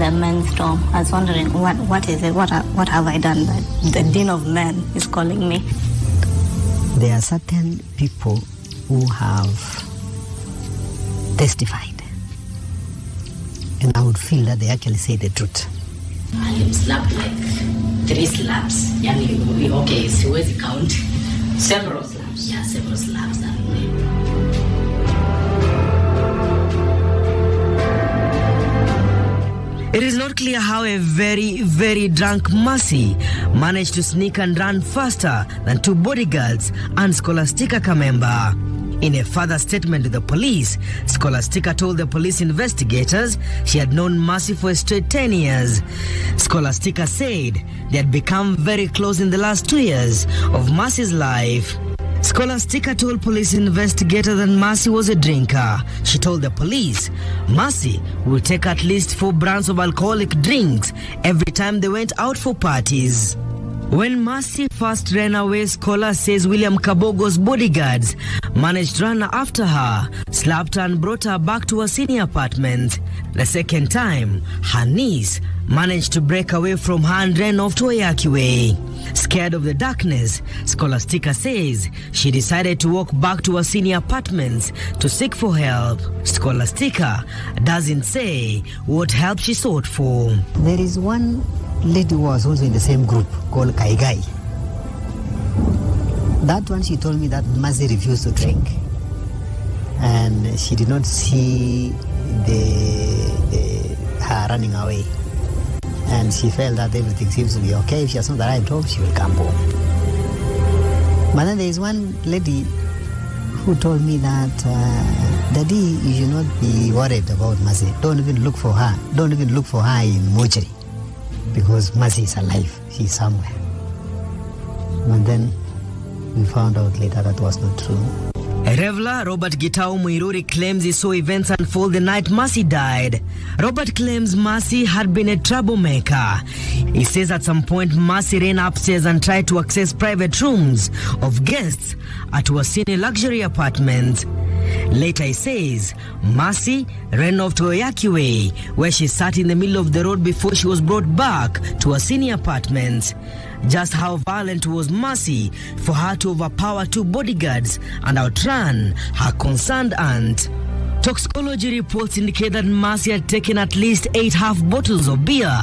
the men's dorm. I was wondering, what is it? What have I done that the dean of men is calling me? There are certain people who have testified, and I would feel that they actually say the truth. I slapped like 3 slaps. Okay, siwezi count. Several slaps. Yeah, several slaps. It is not clear how a very, very drunk Mercy managed to sneak and run faster than 2 bodyguards and Scholastica Kamemba. In a further statement to the police, Scholastica told the police investigators she had known Mercy for a straight 10 years. Scholastica said they had become very close in the last 2 years of Mercy's life. Scholastica told police investigators that Mercy was a drinker. She told the police Mercy would take at least 4 brands of alcoholic drinks every time they went out for parties. When Mercy first ran away, Scholar says William Kabogo's bodyguards managed to run after her, slapped her and brought her back to her senior apartment. The second time, her niece managed to break away from her and ran off to Ayakiwe. Scared of the darkness, Scholastica says she decided to walk back to her senior apartments to seek for help. Scholastica doesn't say what help she sought for. There is one lady who was also in the same group called Kaigai. That one, she told me that Mercy refused to drink, and she did not see her running away, and she felt that everything seems to be okay. If she has not arrived home, she will come home. But then there is one lady who told me that, Daddy, you should not be worried about Mercy. Don't even look for her. Don't even look for her in mortuary, because Mercy is alive. She's somewhere. And then we found out later that was not true. Reveler Robert Gitau Muiruri claims he saw events unfold the night Mercy died. Robert claims Mercy had been a troublemaker. He says at some point Mercy ran upstairs and tried to access private rooms of guests at Wasini luxury apartment. Later he says Mercy ran off to Ayakiwe, where she sat in the middle of the road before she was brought back to her senior apartment. Just how violent was Mercy for her to overpower 2 bodyguards and outrun her concerned aunt? Toxicology reports indicate that Mercy had taken at least 8 half bottles of beer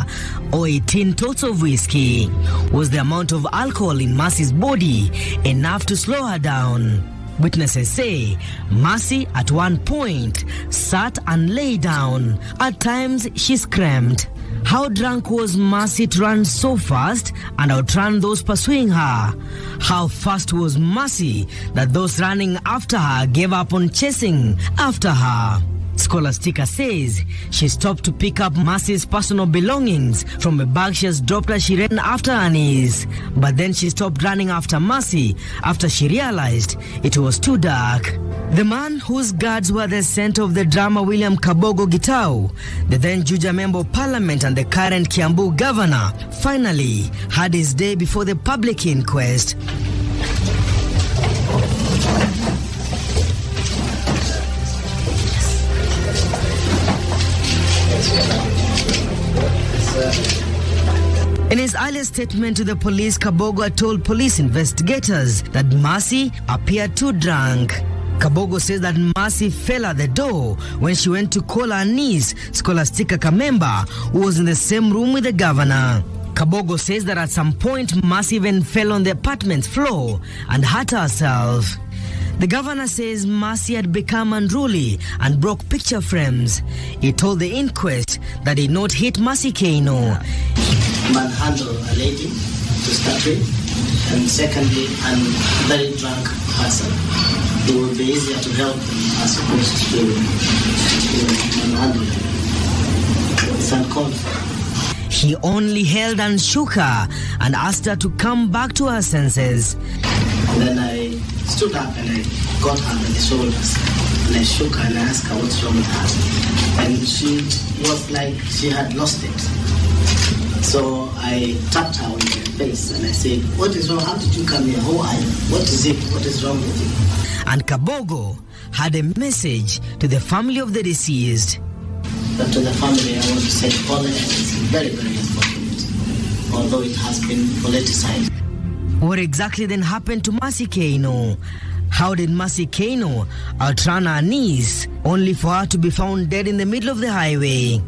or 18 totes of whiskey. Was the amount of alcohol in Mercy's body enough to slow her down? Witnesses say Mercy at one point sat and lay down. At times she screamed. How drunk was Mercy to run so fast and outrun those pursuing her? How fast was Mercy that those running after her gave up on chasing after her? Scholastica says she stopped to pick up Mercy's personal belongings from a bag she has dropped as she ran after her niece. But then she stopped running after Mercy after she realized it was too dark. The man whose guards were the center of the drama, William Kabogo Gitau, the then Juja Member of Parliament and the current Kiambu governor, finally had his day before the public inquest. In his earlier statement to the police, Kabogo had told police investigators that Mercy appeared too drunk. Kabogo says that Mercy fell at the door when she went to call her niece, Scholastica Kamemba, who was in the same room with the governor. Kabogo says that at some point Mercy even fell on the apartment floor and hurt herself. The governor says Mercy had become unruly and broke picture frames. He told the inquest that he did not hit Mercy Keino. Manhandle a lady to start with, and secondly, I'm a very drunk person. It would be easier to help them as opposed to manhandle them. It's uncalled for. He only held and shook her and asked her to come back to her senses. And then I stood up and I got her by the shoulders and I shook her and I asked her what's wrong with her. And she was like she had lost it. So I tapped her on the face and I said, "What is wrong? How did you come here? Who are you? What is it? What is wrong with you?" And Kabogo had a message to the family of the deceased. But to the family, I want to say apology is very, very unfortunate, although it has been politicized. What exactly then happened to Mercy Keino? How did Mercy Keino outrun her niece, only for her to be found dead in the middle of the highway?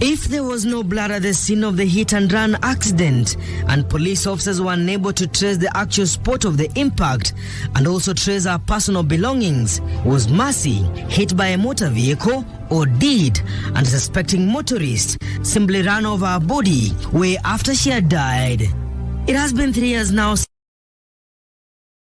If there was no blood at the scene of the hit-and-run accident, and police officers were unable to trace the actual spot of the impact and also trace her personal belongings, was Mercy hit by a motor vehicle, or did a suspecting motorist simply run over her body way after she had died? It has been 3 years now